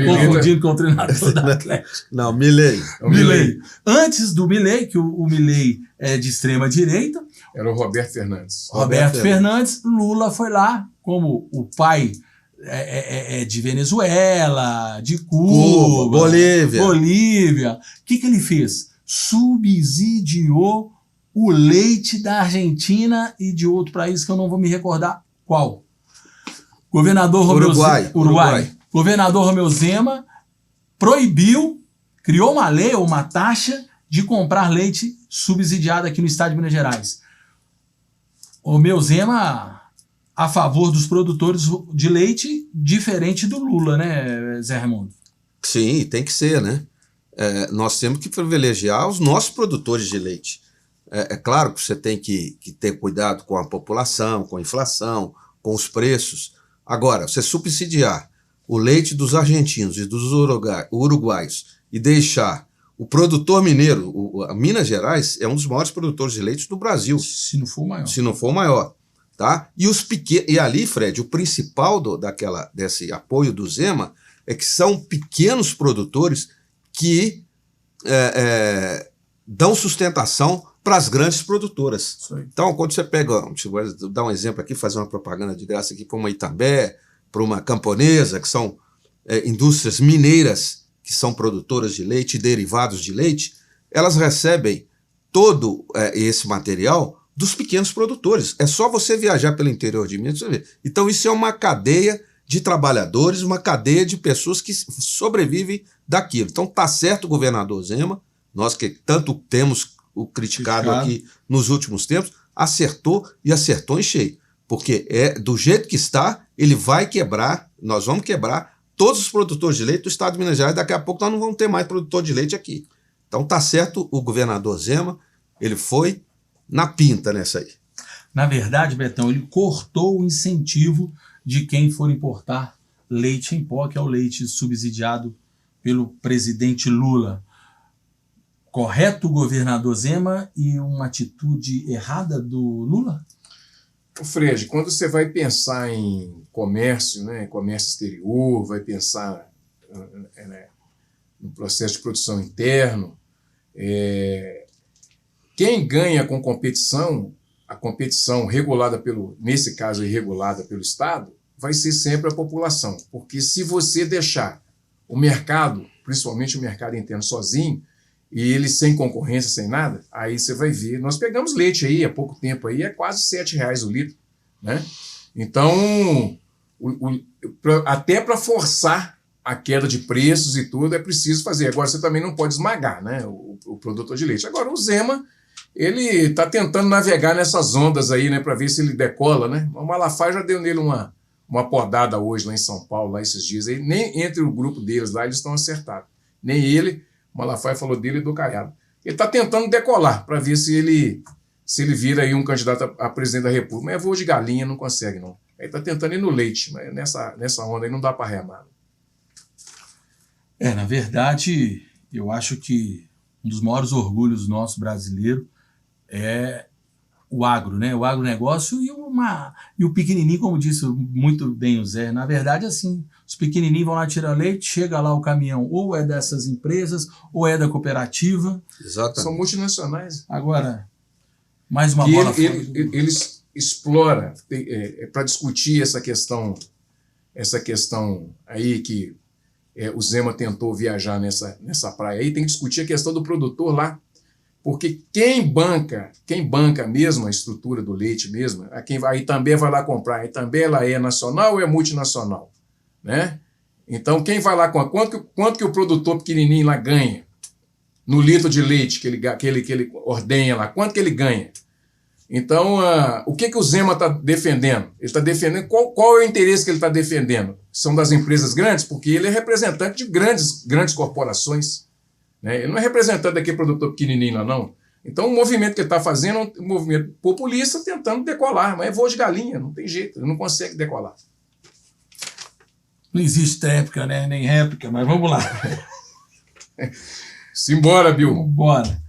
confundindo com o treinador da Atlético. Não, Milei. Milei. Antes do Milei, que o Milei é de extrema direita, era o Roberto Fernandes. Roberto Fernandes, Lula foi lá, como o pai é de Venezuela, de Cuba, Bolívia. O que ele fez? Subsidiou o leite da Argentina e de outro país que eu não vou me recordar qual. Uruguai. Governador Romeu Zema proibiu, criou uma lei ou uma taxa de comprar leite subsidiado aqui no estado de Minas Gerais. Romeu Zema a favor dos produtores de leite, diferente do Lula, né, Zé Raimundo? Sim, tem que ser, né? Nós temos que privilegiar os nossos produtores de leite. É claro que você tem que ter cuidado com a população, com a inflação, com os preços. Agora, você subsidiar o leite dos argentinos e dos uruguaios e deixar o produtor mineiro, Minas Gerais é um dos maiores produtores de leite do Brasil. Se não for o maior. Se não for o maior. Tá? E ali, Fred, o principal desse apoio do Zema é que são pequenos produtores que dão sustentação para as grandes produtoras. Então, quando você pega, deixa eu dar um exemplo aqui, fazer uma propaganda de graça aqui para uma Itambé, para uma Camponesa, que são indústrias mineiras que são produtoras de leite e derivados de leite, elas recebem todo esse material dos pequenos produtores. É só você viajar pelo interior de Minas, você vê. Então isso é uma cadeia de trabalhadores, uma cadeia de pessoas que sobrevivem daquilo. Então tá certo o governador Zema, nós que tanto temos o criticado aqui nos últimos tempos, acertou e acertou em cheio. Porque do jeito que está, ele vai quebrar, nós vamos quebrar todos os produtores de leite do estado de Minas Gerais. Daqui a pouco nós não vamos ter mais produtor de leite aqui. Então tá certo o governador Zema, ele foi na pinta nessa aí. Na verdade, Betão, ele cortou o incentivo de quem for importar leite em pó, que é o leite subsidiado pelo presidente Lula. Correto o governador Zema e uma atitude errada do Lula? Fred, quando você vai pensar em comércio, né, comércio exterior, vai pensar no processo de produção interno, quem ganha com competição, a competição regulada nesse caso irregulada pelo Estado, vai ser sempre a população. Porque se você deixar o mercado, principalmente o mercado interno sozinho, e ele sem concorrência, sem nada, aí você vai ver. Nós pegamos leite aí há pouco tempo, aí é quase R$7 o litro, né? Então, até para forçar a queda de preços e tudo, é preciso fazer. Agora, você também não pode esmagar, né, o produtor de leite. Agora, o Zema, ele está tentando navegar nessas ondas aí, né, para ver se ele decola, né? O Malafaia já deu nele uma podada hoje lá em São Paulo, lá esses dias. Aí, nem entre o grupo deles lá, eles estão acertados. Nem ele, o Malafaia falou dele e do Caiado. Ele está tentando decolar para ver se ele vira aí um candidato a presidente da República. Mas é voo de galinha, não consegue, não. Ele está tentando ir no leite, mas nessa onda aí não dá para remar. Na verdade, eu acho que um dos maiores orgulhos nosso brasileiro é o agro, né? O agronegócio e o pequenininho, como disse muito bem o Zé. Na verdade, assim, os pequenininhos vão lá tirar leite, chega lá o caminhão, ou é dessas empresas, ou é da cooperativa. Exatamente. São multinacionais. Agora, mais uma bola fora. Eles exploram, para discutir essa questão aí que o Zema tentou viajar nessa praia aí, tem que discutir a questão do produtor lá. Porque quem banca mesmo a estrutura do leite mesmo, aí também vai lá comprar, aí também ela é nacional ou é multinacional, né? Então quem vai lá comprar, quanto que o produtor pequenininho lá ganha no litro de leite que ele ordenha lá, quanto que ele ganha? Então o que o Zema está defendendo? Ele está defendendo, qual é o interesse que ele está defendendo? São das empresas grandes? Porque ele é representante de grandes corporações. Ele não é representante daquele produtor pequenininho lá, não. Então o movimento que ele está fazendo é um movimento populista tentando decolar, mas é voo de galinha, não tem jeito, ele não consegue decolar. Não existe tréplica, né? Nem réplica, mas vamos lá. Simbora, Bill. Bora.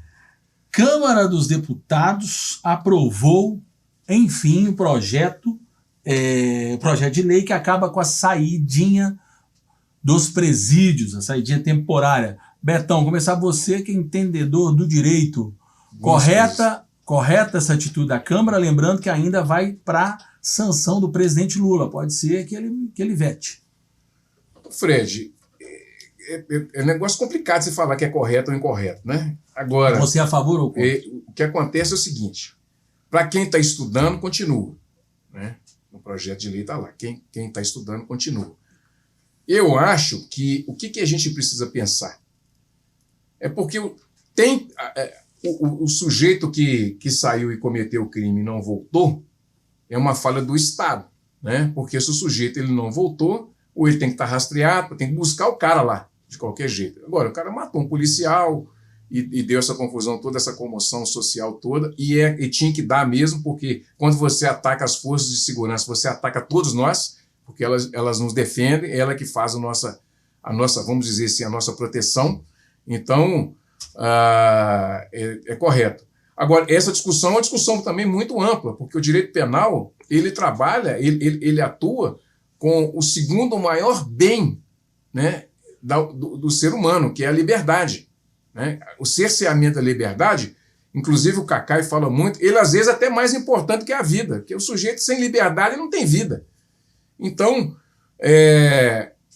Câmara dos Deputados aprovou, enfim, o projeto de lei que acaba com a saidinha dos presídios, a saidinha temporária. Betão, começar você que é entendedor do direito. Correta essa atitude da Câmara, lembrando que ainda vai para sanção do presidente Lula. Pode ser que ele vete. Fred, é um negócio complicado você falar que é correto ou incorreto, né? Agora, você é a favor ou contra? O que acontece é o seguinte, para quem está estudando, continua, né? No projeto de lei está lá, quem está estudando, continua. Eu acho que o que a gente precisa pensar é porque o sujeito que saiu e cometeu o crime e não voltou é uma falha do Estado, né? Porque se o sujeito ele não voltou, ou ele tem que estar rastreado, tem que buscar o cara lá, de qualquer jeito. Agora, o cara matou um policial e deu essa confusão toda, essa comoção social toda, e tinha que dar mesmo, porque quando você ataca as forças de segurança, você ataca todos nós, porque elas nos defendem, ela que faz a nossa, vamos dizer assim, a nossa proteção. Então, é correto. Agora, essa discussão é uma discussão também muito ampla, porque o direito penal, ele trabalha, ele atua com o segundo maior bem, né, do ser humano, que é a liberdade, né? O cerceamento da liberdade, inclusive o Cacai fala muito, ele às vezes é até mais importante que a vida, porque o sujeito sem liberdade não tem vida. Então,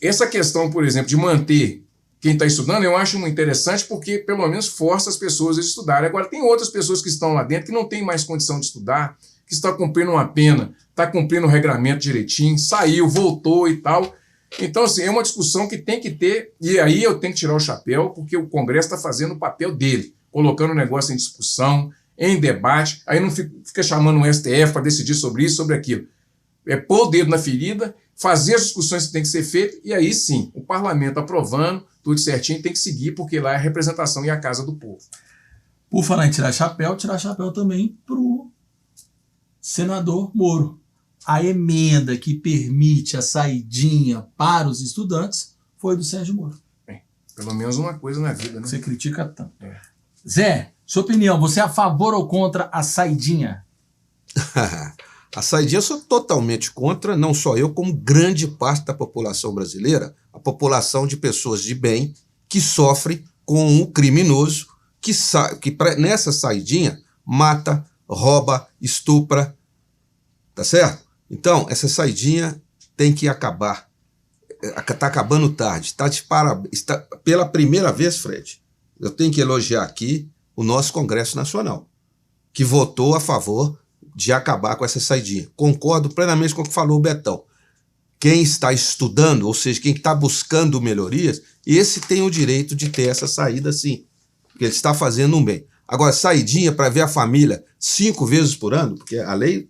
essa questão, por exemplo, de manter quem está estudando, eu acho interessante porque pelo menos força as pessoas a estudarem. Agora, tem outras pessoas que estão lá dentro que não têm mais condição de estudar, que estão cumprindo uma pena, está cumprindo o regramento direitinho, saiu, voltou e tal. Então, assim, é uma discussão que tem que ter, e aí eu tenho que tirar o chapéu, porque o Congresso está fazendo o papel dele, colocando o negócio em discussão, em debate, aí não fica chamando o STF para decidir sobre isso, sobre aquilo. É pôr o dedo na ferida, fazer as discussões que tem que ser feitas, e aí sim, o parlamento aprovando, tudo certinho, tem que seguir, porque lá é a representação e a casa do povo. Por falar em tirar chapéu também pro senador Moro. A emenda que permite a saidinha para os estudantes foi do Sérgio Moro. Bem, pelo menos uma coisa na vida, né? Você critica tanto. Zé, sua opinião, você é a favor ou contra a saidinha? A saidinha eu sou totalmente contra, não só eu, como grande parte da população brasileira, a população de pessoas de bem que sofrem com o criminoso que nessa saidinha mata, rouba, estupra, tá certo? Então, essa saidinha tem que acabar. Está acabando tarde. Está pela primeira vez, Fred, eu tenho que elogiar aqui o nosso Congresso Nacional, que votou a favor de acabar com essa saidinha. Concordo plenamente com o que falou o Betão. Quem está estudando, ou seja, quem está buscando melhorias, esse tem o direito de ter essa saída sim, porque ele está fazendo um bem. Agora, saidinha para ver a família 5 vezes por ano, porque a lei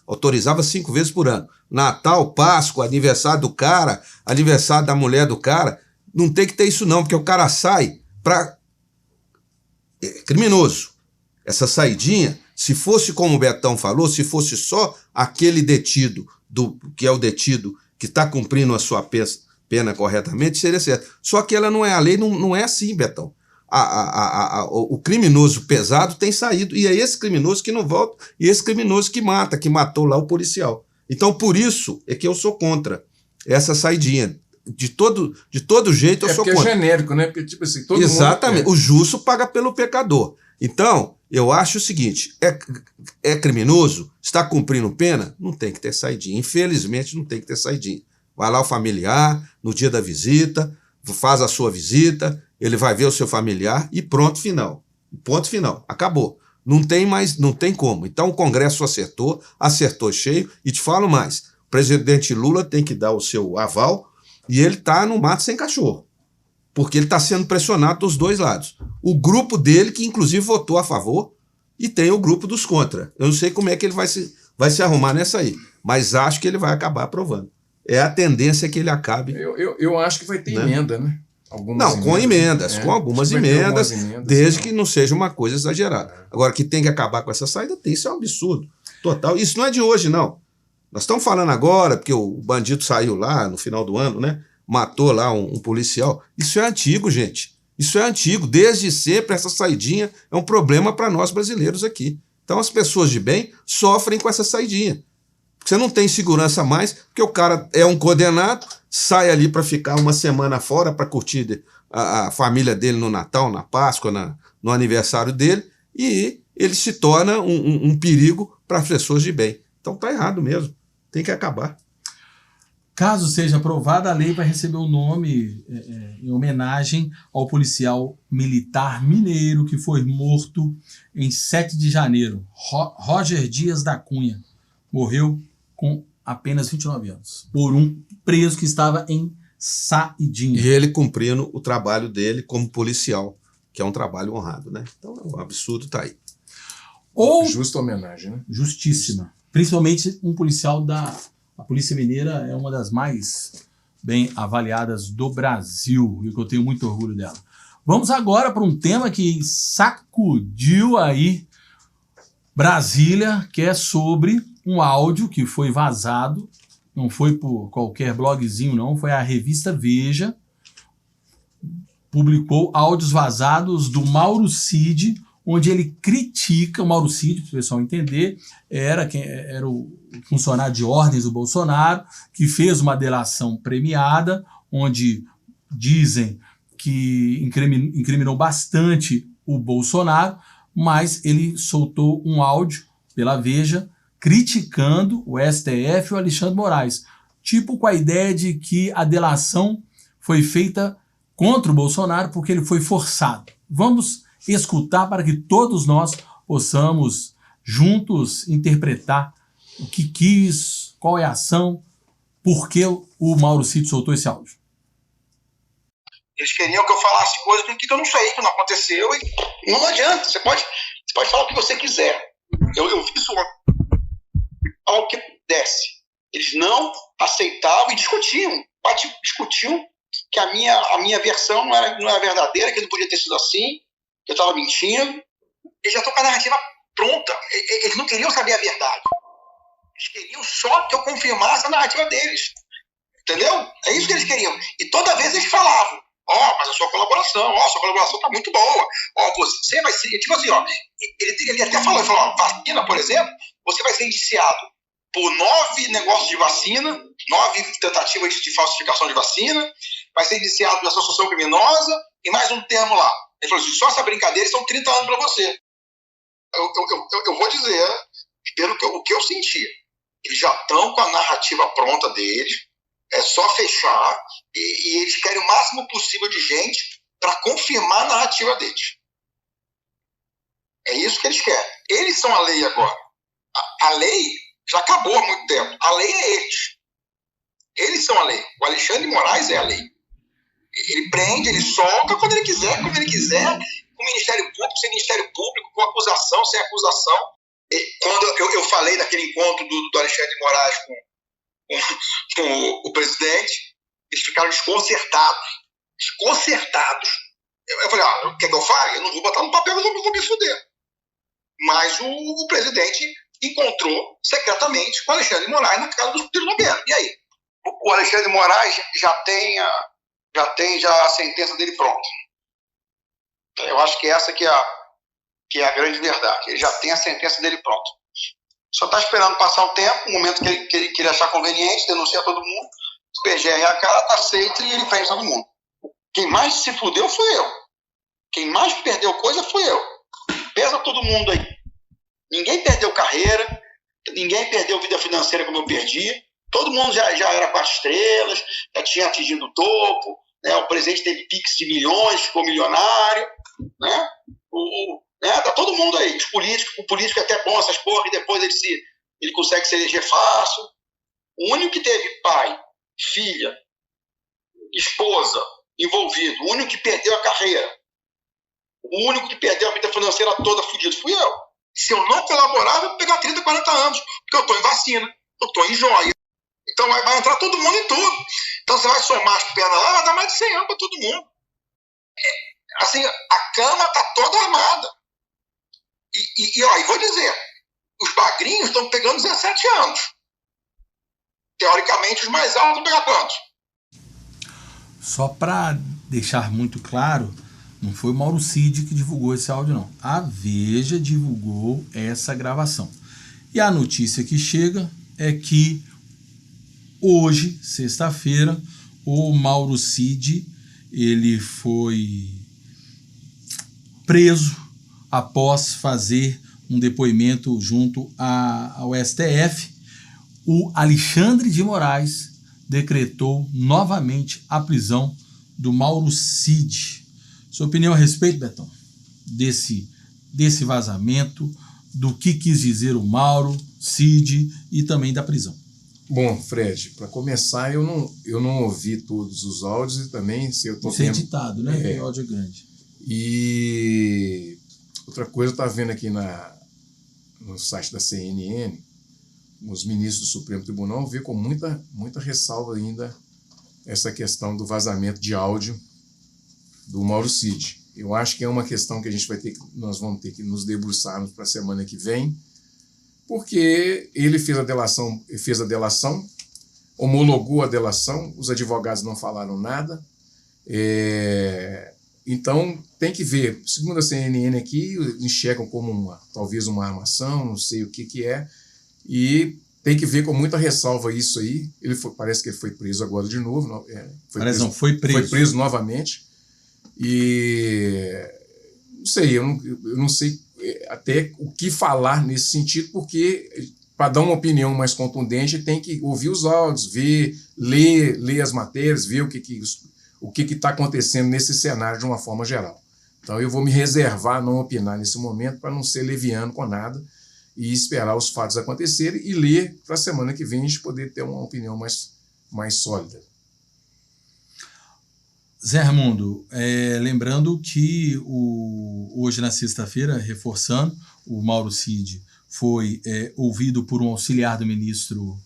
autorizava 5 vezes por ano. Natal, Páscoa, aniversário do cara, aniversário da mulher do cara, não tem que ter isso não, porque o cara sai para criminoso. Essa saidinha, se fosse como o Betão falou, se fosse só aquele detido, que é o detido que está cumprindo a sua pena corretamente, seria certo. Só que ela não é, a lei não é assim, Betão. O criminoso pesado tem saído, e é esse criminoso que não volta, e esse criminoso que matou lá o policial. Então, por isso é que eu sou contra essa saidinha. De todo jeito, eu sou contra. É genérico, né? Porque, tipo assim, todo Exatamente. mundo... O justo paga pelo pecador. Então, eu acho o seguinte, é criminoso, está cumprindo pena, não tem que ter saidinha. Infelizmente, não tem que ter saidinha. Vai lá o familiar, no dia da visita, faz a sua visita, ele vai ver o seu familiar e pronto, final. Ponto final. Acabou. Não tem como. Então o Congresso acertou cheio, e te falo mais, o presidente Lula tem que dar o seu aval, e ele está no mato sem cachorro, porque ele está sendo pressionado dos dois lados. O grupo dele, que inclusive votou a favor, e tem o grupo dos contra. Eu não sei como é que ele vai se arrumar nessa aí, mas acho que ele vai acabar aprovando. É a tendência que ele acabe. Eu acho que vai ter emenda, né? Com emendas, com algumas emendas, desde que não seja uma coisa exagerada. Agora, que tem que acabar com essa saída, isso é um absurdo total. Isso não é de hoje, não. Nós estamos falando agora, porque o bandido saiu lá no final do ano, né? Matou lá um policial. Isso é antigo, gente. Isso é antigo. Desde sempre, essa saidinha é um problema para nós brasileiros aqui. Então, as pessoas de bem sofrem com essa saidinha. Você não tem segurança mais, porque o cara é um condenado, sai ali para ficar uma semana fora para curtir a família dele no Natal, na Páscoa, no aniversário dele, e ele se torna um perigo para as pessoas de bem. Então tá errado mesmo, tem que acabar. Caso seja aprovada, a lei vai receber o nome em homenagem ao policial militar mineiro que foi morto em 7 de janeiro, Roger Dias da Cunha. Morreu com apenas 29 anos, por um preso que estava em saidinha. E ele cumprindo o trabalho dele como policial, que é um trabalho honrado, né? Então, o absurdo tá aí. Justa homenagem, né? Justíssima. Principalmente um policial a Polícia Mineira é uma das mais bem avaliadas do Brasil, e que eu tenho muito orgulho dela. Vamos agora para um tema que sacudiu aí Brasília, que é sobre um áudio que foi vazado, não foi por qualquer blogzinho não, foi a revista Veja, publicou áudios vazados do Mauro Cid, onde ele critica, o Mauro Cid, para o pessoal entender, era o funcionário de ordens do Bolsonaro, que fez uma delação premiada, onde dizem que incriminou bastante o Bolsonaro, mas ele soltou um áudio pela Veja criticando o STF e o Alexandre Moraes, tipo com a ideia de que a delação foi feita contra o Bolsonaro porque ele foi forçado. Vamos escutar para que todos nós possamos juntos interpretar o que quis, qual é a ação, por que o Mauro Cid soltou esse áudio. Eles queriam que eu falasse coisas que eu não sei, que não aconteceu, e não adianta. Você pode falar o que você quiser. Eu vi isso ao que pudesse. Eles não aceitavam e discutiam que a minha versão não era verdadeira, que não podia ter sido assim, que eu estava mentindo. Eles já estão com a narrativa pronta. Eles não queriam saber a verdade. Eles queriam só que eu confirmasse a narrativa deles. Entendeu? É isso que eles queriam. E toda vez eles falavam: mas a sua colaboração tá muito boa. Você vai ser... Tipo assim, ele até falou, vacina, por exemplo, você vai ser indiciado por 9 negócios de vacina, 9 tentativas de falsificação de vacina, vai ser indiciado por associação criminosa e mais um termo lá. Ele falou assim: só essa brincadeira são 30 anos para você. Eu vou dizer, pelo que eu senti, eles já estão com a narrativa pronta deles, é só fechar, e eles querem o máximo possível de gente para confirmar a narrativa deles. É isso que eles querem. Eles são a lei agora. A lei já acabou há muito tempo. A lei é eles. Eles são a lei. O Alexandre de Moraes é a lei. Ele prende, ele solta quando ele quiser, como ele quiser, com o Ministério Público, sem Ministério Público, com acusação, sem acusação. E quando eu falei daquele encontro do Alexandre de Moraes com o presidente, eles ficaram desconcertados. Eu falei: quer que eu fale? Eu não vou botar no papel, eu vou me fuder. Mas o presidente encontrou secretamente com o Alexandre de Moraes na casa do Ciro Nogueira. E aí? O Alexandre de Moraes já tem a sentença dele pronta. Eu acho que essa que é a grande verdade. Ele já tem a sentença dele pronta. Só está esperando passar o tempo, o momento que ele achar conveniente, denunciar todo mundo, o PGR a cara, tá aceito e ele prende todo mundo. Quem mais se fudeu foi eu. Quem mais perdeu coisa foi eu. Pesa todo mundo aí. Ninguém perdeu carreira, ninguém perdeu vida financeira como eu perdi. Todo mundo já era 4 estrelas, já tinha atingido o topo, né? O presidente teve pix de milhões, ficou milionário, né? Tá todo mundo aí. O político é até bom essas porra, e depois ele consegue se eleger fácil. O único que teve pai, filha, esposa envolvido, o único que perdeu a carreira, o único que perdeu a vida financeira toda fudido fui eu. Se eu não colaborar, eu vou pegar 30, 40 anos, porque eu estou em vacina, eu estou em joia. Então vai entrar todo mundo em tudo. Então você vai somar as pernas lá, vai dar mais de 100 anos para todo mundo. Assim, a cama está toda armada. E vou dizer, os bagrinhos estão pegando 17 anos. Teoricamente, os mais altos vão pegar quantos? Só para deixar muito claro, não foi o Mauro Cid que divulgou esse áudio, não. A Veja divulgou essa gravação. E a notícia que chega é que hoje, sexta-feira, o Mauro Cid, ele foi preso após fazer um depoimento junto ao STF. O Alexandre de Moraes decretou novamente a prisão do Mauro Cid. Sua opinião a respeito, Betão, desse vazamento, do que quis dizer o Mauro Cid e também da prisão? Bom, Fred, para começar, eu não ouvi todos os áudios e também se eu tô Isso é editado, né? O áudio é grande. E outra coisa, eu estava vendo aqui no site da CNN, os ministros do Supremo Tribunal vê com muita ressalva ainda essa questão do vazamento de áudio do Mauro Cid. Eu acho que é uma questão que nós vamos ter que nos debruçarmos para a semana que vem, porque ele fez a delação, homologou a delação, os advogados não falaram nada, então tem que ver. Segundo a CNN aqui, enxergam como talvez uma armação, não sei o que é, e tem que ver com muita ressalva isso aí. Parece que ele foi preso agora de novo. Foi preso novamente. E não sei, eu não sei até o que falar nesse sentido, porque para dar uma opinião mais contundente tem que ouvir os áudios, ler as matérias, ver o o que está acontecendo nesse cenário de uma forma geral. Então eu vou me reservar a não opinar nesse momento para não ser leviano com nada e esperar os fatos acontecerem e ler para a semana que vem a gente poder ter uma opinião mais sólida. Zé Raimundo, lembrando que hoje na sexta-feira, reforçando, o Mauro Cid foi ouvido por um auxiliar do ministro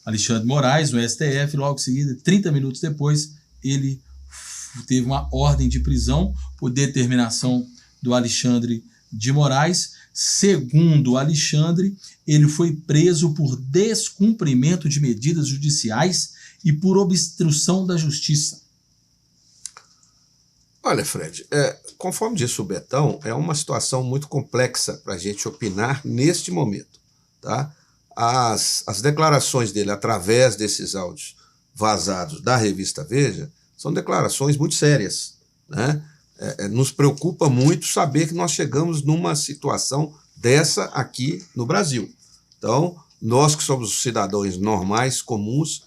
Alexandre Moraes, no STF, logo em seguida, 30 minutos depois, ele teve uma ordem de prisão por determinação do Alexandre de Moraes. Segundo o Alexandre, ele foi preso por descumprimento de medidas judiciais e por obstrução da justiça. Olha, Fred, conforme disse o Betão, é uma situação muito complexa para a gente opinar neste momento. Tá? As declarações dele através desses áudios vazados da revista Veja são declarações muito sérias, né? Nos preocupa muito saber que nós chegamos numa situação dessa aqui no Brasil. Então, nós que somos cidadãos normais, comuns,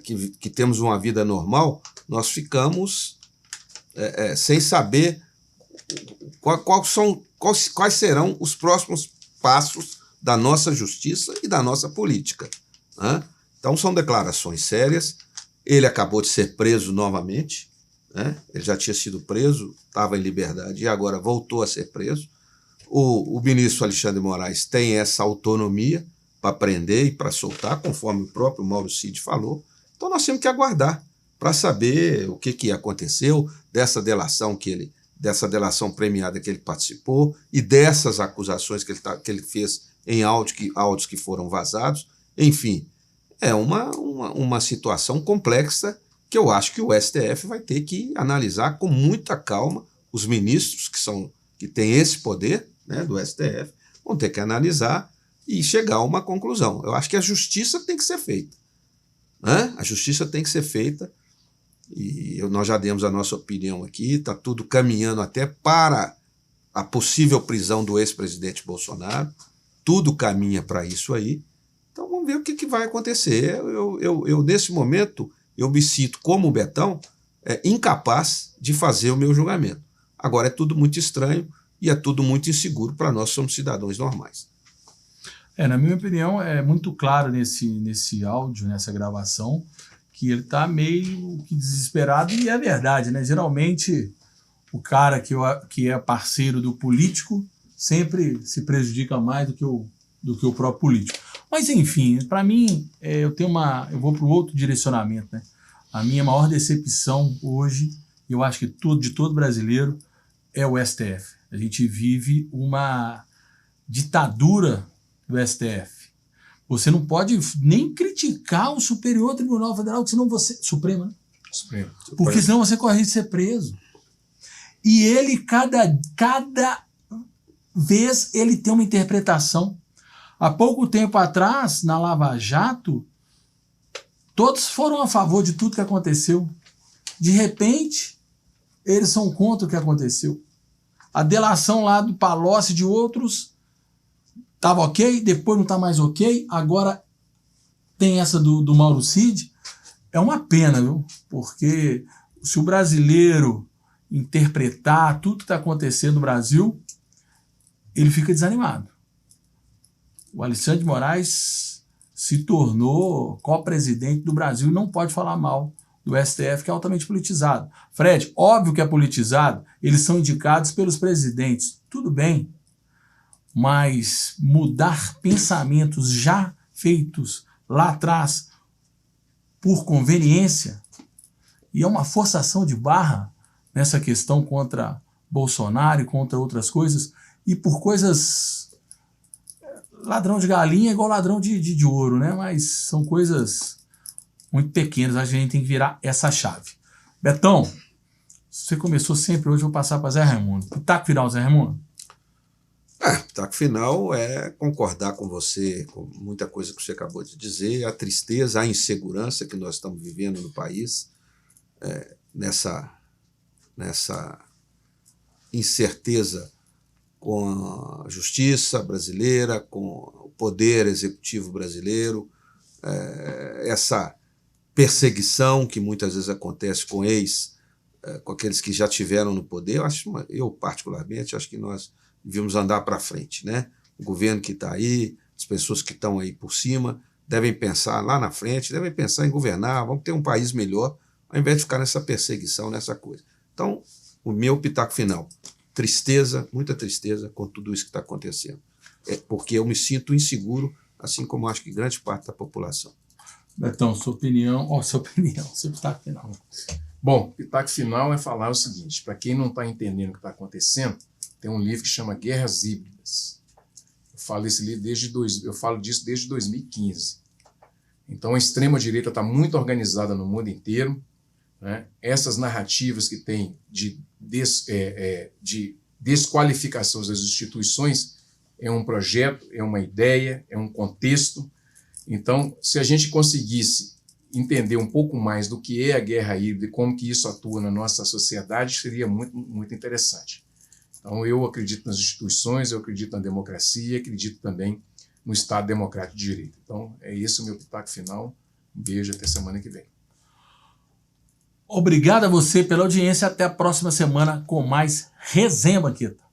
que temos uma vida normal, nós ficamos sem saber quais serão os próximos passos da nossa justiça e da nossa política, né? Então, são declarações sérias. Ele acabou de ser preso novamente, né? Ele já tinha sido preso, estava em liberdade e agora voltou a ser preso. O ministro Alexandre de Moraes tem essa autonomia para prender e para soltar, conforme o próprio Mauro Cid falou. Então nós temos que aguardar para saber o que aconteceu dessa delação premiada que ele participou e dessas acusações que ele fez em áudios que foram vazados. Enfim, é uma situação complexa que eu acho que o STF vai ter que analisar com muita calma. Os ministros que têm esse poder, né, do STF vão ter que analisar e chegar a uma conclusão. Eu acho que a justiça tem que ser feita, né? A justiça tem que ser feita e nós já demos a nossa opinião aqui, está tudo caminhando até para a possível prisão do ex-presidente Bolsonaro, tudo caminha para isso aí. Então vamos ver o que vai acontecer. Eu nesse momento, eu me sinto, como o Betão, incapaz de fazer o meu julgamento. Agora é tudo muito estranho e é tudo muito inseguro para nós que somos cidadãos normais. Na minha opinião, é muito claro nesse áudio, nessa gravação, que ele está meio que desesperado, e é verdade, né? Geralmente, o cara que é parceiro do político sempre se prejudica mais do que o próprio político. Mas, enfim, para mim, eu vou para o outro direcionamento, né? A minha maior decepção hoje, eu acho que de todo brasileiro, é o STF. A gente vive uma ditadura do STF. Você não pode nem criticar o Superior Tribunal Federal, senão você... Supremo, né? Supremo. Porque senão você corre de ser preso. E ele, cada vez, ele tem uma interpretação. Há pouco tempo atrás, na Lava Jato, todos foram a favor de tudo que aconteceu. De repente, eles são contra o que aconteceu. A delação lá do Palocci e de outros estava ok, depois não está mais ok, agora tem essa do Mauro Cid. É uma pena, viu? Porque se o brasileiro interpretar tudo que está acontecendo no Brasil, ele fica desanimado. O Alexandre de Moraes se tornou co-presidente do Brasil e não pode falar mal do STF, que é altamente politizado. Fred, óbvio que é politizado, eles são indicados pelos presidentes, tudo bem, mas mudar pensamentos já feitos lá atrás por conveniência, e é uma forçação de barra nessa questão contra Bolsonaro e contra outras coisas, e por coisas... Ladrão de galinha é igual ladrão de ouro, né? Mas são coisas muito pequenas, a gente tem que virar essa chave. Betão, você começou sempre, hoje eu vou passar para Zé Raimundo. Pitaco final, Zé Raimundo? Pitaco final é concordar com você, com muita coisa que você acabou de dizer, a tristeza, a insegurança que nós estamos vivendo no país, nessa incerteza com a justiça brasileira, com o poder executivo brasileiro, essa perseguição que muitas vezes acontece com com aqueles que já tiveram no poder. Eu particularmente, acho que nós devíamos andar para frente, né? O governo que está aí, as pessoas que estão aí por cima, devem pensar lá na frente, devem pensar em governar, vamos ter um país melhor, ao invés de ficar nessa perseguição, nessa coisa. Então, o meu pitaco final, tristeza, muita tristeza com tudo isso que está acontecendo. Porque eu me sinto inseguro, assim como acho que grande parte da população. Betão, sua seu pitaco final. Bom, o pitaco final é falar o seguinte, para quem não está entendendo o que está acontecendo, tem um livro que chama Guerras Híbridas. Eu falo disso desde 2015. Então a extrema-direita está muito organizada no mundo inteiro, né? Essas narrativas que tem de desqualificação das instituições é um projeto, é uma ideia, é um contexto. Então, se a gente conseguisse entender um pouco mais do que é a guerra híbrida e como que isso atua na nossa sociedade, seria muito, muito interessante. Então, eu acredito nas instituições, eu acredito na democracia, acredito também no Estado Democrático de Direito. Então, é esse o meu pitaco final. Um beijo, até semana que vem. Obrigado a você pela audiência. Até a próxima semana com mais Resenha Banqueta.